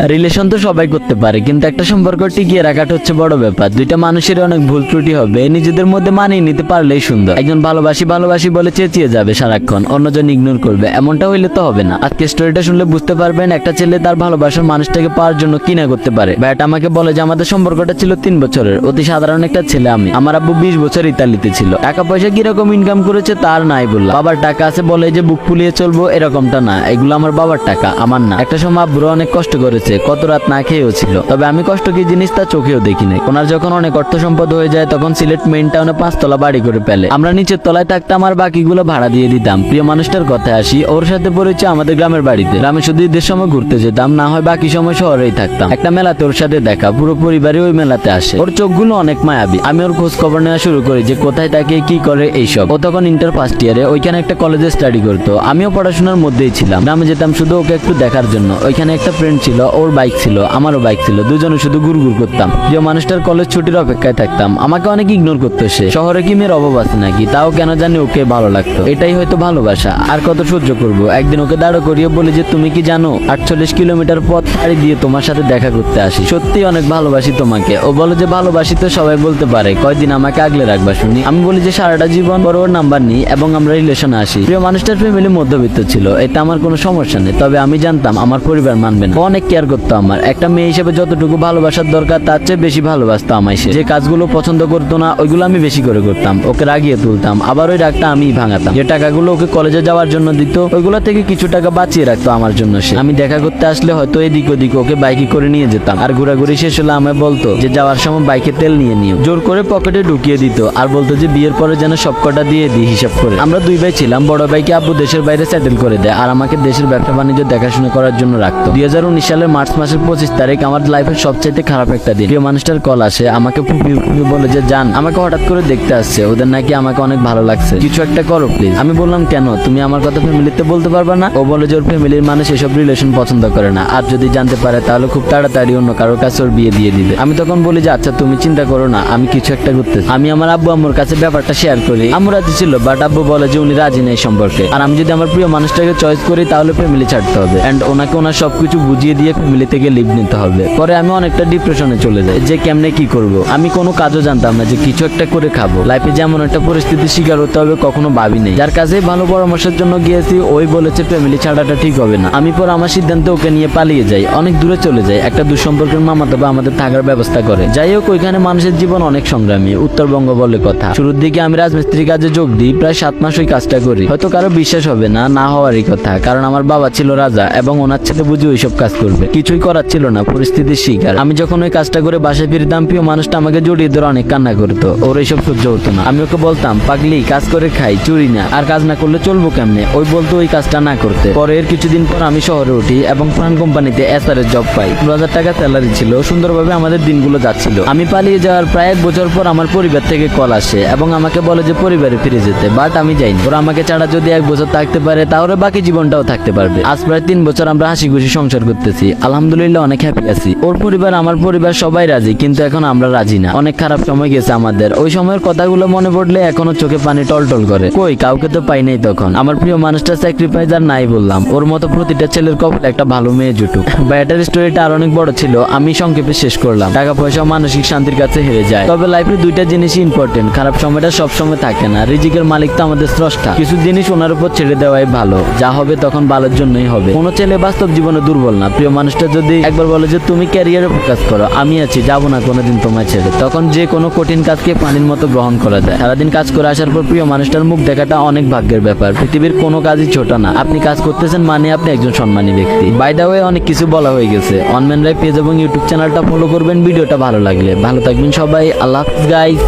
Relation তো সবাই করতে পারে, কিন্তু একটা সম্পর্ক টিকিয়ে রাখাটা হচ্ছে বড় ব্যাপার। দুইটা মানুষের অনেক ভুল ত্রুটি হবে, নিজেদের মধ্যে মানিয়ে নিতে পারলেই সুন্দর। একজন ভালোবাসি ভালোবাসি বলে চেঁচিয়ে যাবে সারাক্ষণ, অন্যজন ইগনোর করবে, এমনটা হইলে তো হবে না। আজকে স্টোরিটা শুনলে বুঝতে পারবেন একটা ছেলে তার ভালোবাসার মানুষটাকে পাওয়ার জন্য কি না করতে পারে। ভাইটা আমাকে বলে যে আমাদের সম্পর্কটা ছিল 3 বছরের, অতি সাধারণ একটা ছেলে আমি। আমার আব্বু 20 বছর ইতালিতে ছিল, টাকা পয়সা কিরকম ইনকাম করেছে তার নাই বললাম। বাবার টাকা আছে বলে যে বুক ফুলিয়ে চলবো এরকমটা না, এগুলো আমার বাবার টাকা, আমার না। একটা সময় আব্বুরা অনেক কষ্ট করেছে, কত রাত না খেয়েও ছিল, তবে আমি কষ্ট কি জিনিস তা চোখেও দেখি নাই। ওনার যখন অনেক অর্থ সম্পদ হয়ে যায় তখন সিলেট মেইন টাউনে 5 তলা বাড়ি করে ফেলে। আমরা নিচের তলায় থাকতাম আর বাকিগুলো ভাড়া দিয়ে দিতাম। প্রিয় মানুষটার কথায় আসি, ওর সাথে পরিচয় আমাদের গ্রামের বাড়িতে। গ্রামে শুধু ঈদের সময় ঘুরতে যেতাম, না হয় বাকি সময় শহরেই থাকতাম। একটা মেলাতে ওর সাথে দেখা, পুরো পরিবারে ওই মেলাতে আসে। ওর চোখগুলো অনেক মায়াবী। আমি ওর খোঁজ খবর নেওয়া শুরু করি যে কোথায় থাকে, কি করে, এইসব। ও তখন ইন্টার ফার্স্ট ইয়ারে, ওইখানে একটা কলেজে স্টাডি করতো। আমিও পড়াশোনার মধ্যেই ছিলাম। গ্রামে যেতাম শুধু ওকে একটু দেখার জন্য। ওইখানে একটা ফ্রেন্ড ছিল, ওর বাইক ছিল, আমারও বাইক ছিল, দুজনে শুধু ঘুরঘুর করতাম। প্রিয় মানুষটার কলেজ ছুটির অপেক্ষায় থাকতাম। আমাকে অনেক ইগনোর করতো সে। শহরে কি মেয়ের অভাব আছে নাকি? তাও কেন জানি ওকে ভালো লাগতো। এটাই হয়তো ভালোবাসা। আর কত সহ্য করবো। একদিন ওকে দাঁড়ো করিয়ে বলি যে তুমি কি জানো 48 কিলোমিটার পথ পাড়ি দিয়ে তোমার সাথে দেখা করতে আসি, সত্যি অনেক ভালোবাসি তোমাকে। ও বলে যে ভালোবাসি তো সবাই বলতে পারে, কয়দিন আমাকে আগলে রাখবা শুনি। আমি বলি যে সারাটা জীবন বড় ওর নাম্বার নিই এবং আমরা রিলেশনে আসি। প্রিয় মানুষটার ফ্যামিলি মধ্যবিত্ত ছিল, এতে আমার কোনো সমস্যা নেই, তবে আমি জানতাম আমার পরিবার মানবে না। ও অনেক কেয়ার করতো আমার। একটা মেয়ে হিসেবে যতটুকু ভালোবাসার দরকার তার চেয়ে বেশি ভালোবাসতো আমায় সে। যে কাজগুলো পছন্দ করতো না ওইগুলো আমি বেশি করে করতাম, ওকে রাগিয়ে তুলতাম, আবার ওই রাগটা আমিই ভাঙাতাম। যে টাকাগুলো ওকে কলেজে যাওয়ার জন্য দিত ওইগুলো থেকে কিছু টাকা বাঁচিয়ে রাখতো আমার জন্য সে। আমি দেখা করতে আসলে হয়তো এদিক ওদিক ওকে বাইকে করে নিয়ে যেতাম, আর ঘোরাঘুরি শেষ হলে আমায় বলতো যে যাওয়ার সময় বাইকে তেল নিয়ে নিও। জোর করে পকেটে ঢুকিয়ে দিত আর বলতো যে বিয়ের পরে যেন সব কটা দিয়ে দিই হিসাব করে। আমরা 2 ভাই ছিলাম, বড় ভাইকে আব্বু দেশের বাইরে সেটেল করে দেয় আর আমাকে দেশের ব্যবসা বাণিজ্য দেখাশোনা করার জন্য রাখতো। 2019 সালের মার্চ মাসের 25 তারিখ আমার লাইফের সবচাইতে খারাপ একটা দিন। প্রিয় মানুষটার কল আসে, আমাকে ফুপি ফুপি বলে যে জান আমাকে হঠাৎ করে দেখতে আসছে, ওদের নাকি আমাকে অনেক ভালো লাগছে, কিছু একটা করো প্লিজ। আমি বললাম কেন, তুমি আমার কথা ফ্যামিলিতে বলতে পারবা না? ও বলে যে ওর ফ্যামিলির মানুষ এসব রিলেশন পছন্দ করে না, আর যদি জানতে পারে তাহলে খুব তাড়াতাড়ি অন্য কারোর কাছে ওর বিয়ে দিয়ে দিবে। আমি তখন বলি যে আচ্ছা তুমি চিন্তা করো না, আমি কিছু একটা করতেছি। আমি আমার আব্বু আম্মুর কাছে ব্যাপারটা শেয়ার করি। আম্মু রাজি ছিল, বাট আব্বু বলে যে উনি রাজি নেই সম্পর্কে, আর আমি যদি আমার প্রিয় মানুষটাকে চয়েস করি তাহলে ফ্যামিলি ছাড়তে হবে এন্ড ওনাকে ওনার সবকিছু বুঝিয়ে দিয়ে ফ্যামিলি থেকে লিভ নিতে হবে। পরে আমি অনেকটা ডিপ্রেশনে চলে যাই যে কেমনে কি করব। আমি কোনো কাজও জানতাম না যে কিছু একটা করে খাবো। লাইফে যেমন একটা পরিস্থিতির শিকার হতে হবে কখনো ভাবি নেই। যার কাছে ভালো পরামর্শের জন্য গিয়েছি ওই বলেছে ফ্যামিলি ছাড়াটা ঠিক হবে না। আমি পরে আমার সিদ্ধান্তে ওকে নিয়ে পালিয়ে যাই, অনেক দূরে চলে যাই। একটা দুঃসম্পর্কের মামাতো ভাই আমাদের থাকার ব্যবস্থা করে। যাই হোক ওইখানে মানুষের জীবন অনেক সংগ্রামী, উত্তরবঙ্গ বলে কথা। শুরুর দিকে আমি রাজমিস্ত্রি কাজে যোগ দিই, প্রায় 7 মাস ওই কাজটা করি। হয়তো কারো বিশ্বাস হবে না, না হওয়ারই কথা, কারণ আমার বাবা ছিল রাজা এবং ওনার ছেলে বুঝি ওইসব কাজ করবে। কিছুই করার ছিল না, পরিস্থিতির শিকার। আমি যখন ওই কাজটা করে বাসায় ফিরতাম প্রিয় মানুষটা আমাকে জড়িয়ে ধরে অনেক কান্না করতো। ওর এইসব সহ্য হতো না। আমি ওকে বলতাম পাগলি কাজ করে খাই, চুরি না, আর কাজ না করলে চলবো কেমনে? ওই বলতো ওই কাজটা না করতে। পরে এর কিছুদিন পর আমি শহরে উঠি এবং প্রাণ কোম্পানিতে SR এর জব পাই। 2000 টাকা স্যালারি ছিল, সুন্দরভাবে আমাদের দিনগুলো যাচ্ছিল। আমি পালিয়ে যাওয়ার প্রায় 1 বছর পর আমার পরিবার থেকে কল আসে এবং আমাকে বলে যে পরিবারে ফিরে যেতে, বাট আমি যাইনি। ওরা আমাকে ছাড়া যদি 1 বছর থাকতে পারে তাহলে বাকি জীবনটাও থাকতে পারবে। আজ প্রায় 3 বছর আমরা হাসি খুশি সংসার করতেছি, আলহামদুলিল্লাহ অনেক হ্যাপি আছি। ওর পরিবার আমার পরিবার সবাই রাজি, কিন্তু এখন আমরা রাজি না। অনেক খারাপ সময় গেছে আমাদের। ওই সময়ের কথাগুলো মনে পড়লে এখনো চোখে পানি টলটল করে। কই কাউকে তো পাই নাই তখন। আমার প্রিয় মানুষটা স্যাক্রিফাইস আর নাই বললাম। ওর মতো প্রতিটা ছেলের কপালে একটা ভালো মেয়ে জুটুক। ব্যাটার স্টোরিটা আর অনেক বড় ছিল, আমি সংক্ষেপে শেষ করলাম। টাকা পয়সা মানসিক শান্তির কাছে হেরে যায়, তবে লাইফে 2টা জিনিসই ইম্পর্টেন্ট। খারাপ সময়টা সব সময় থাকে না, রিজিকের মালিক তো আমাদের স্রষ্টা। কিছু জিনিস ওনার উপর ছেড়ে দেওয়াই ভালো, যা হবে তখন ভালোর জন্যই হবে। কোনো ছেলে বাস্তব জীবনে দুর্বল না। প্রিয় মানুষটা যদি একবার বলে যে তুমি ক্যারিয়ারে ফোকাস করো, আমি আছি, যাবো না কোনোদিন তোমায় ছেড়ে, তখন যে কোনো কঠিন কাজকে পানির মতো গ্রহণ করা যায়। সারাদিন কাজ করে আসার পর প্রিয় মানুষটার মুখ দেখাটা অনেক ভাগ্যের ব্যাপার। পৃথিবীর কোনো কাজই ছোট না। আপনি কাজ করতেছেন মানে আপনি একজন সম্মানী ব্যক্তি। বাই দ্য ওয়ে অনেক কিছু বলা হয়ে গেছে। অনম্যান লাইফ পেজ এবং ইউটিউব চ্যানেলটা ফলো করবেন ভিডিওটা ভালো লাগলে। ভালো থাকবেন সবাই, আল্লাহ হাফেজ গাইস।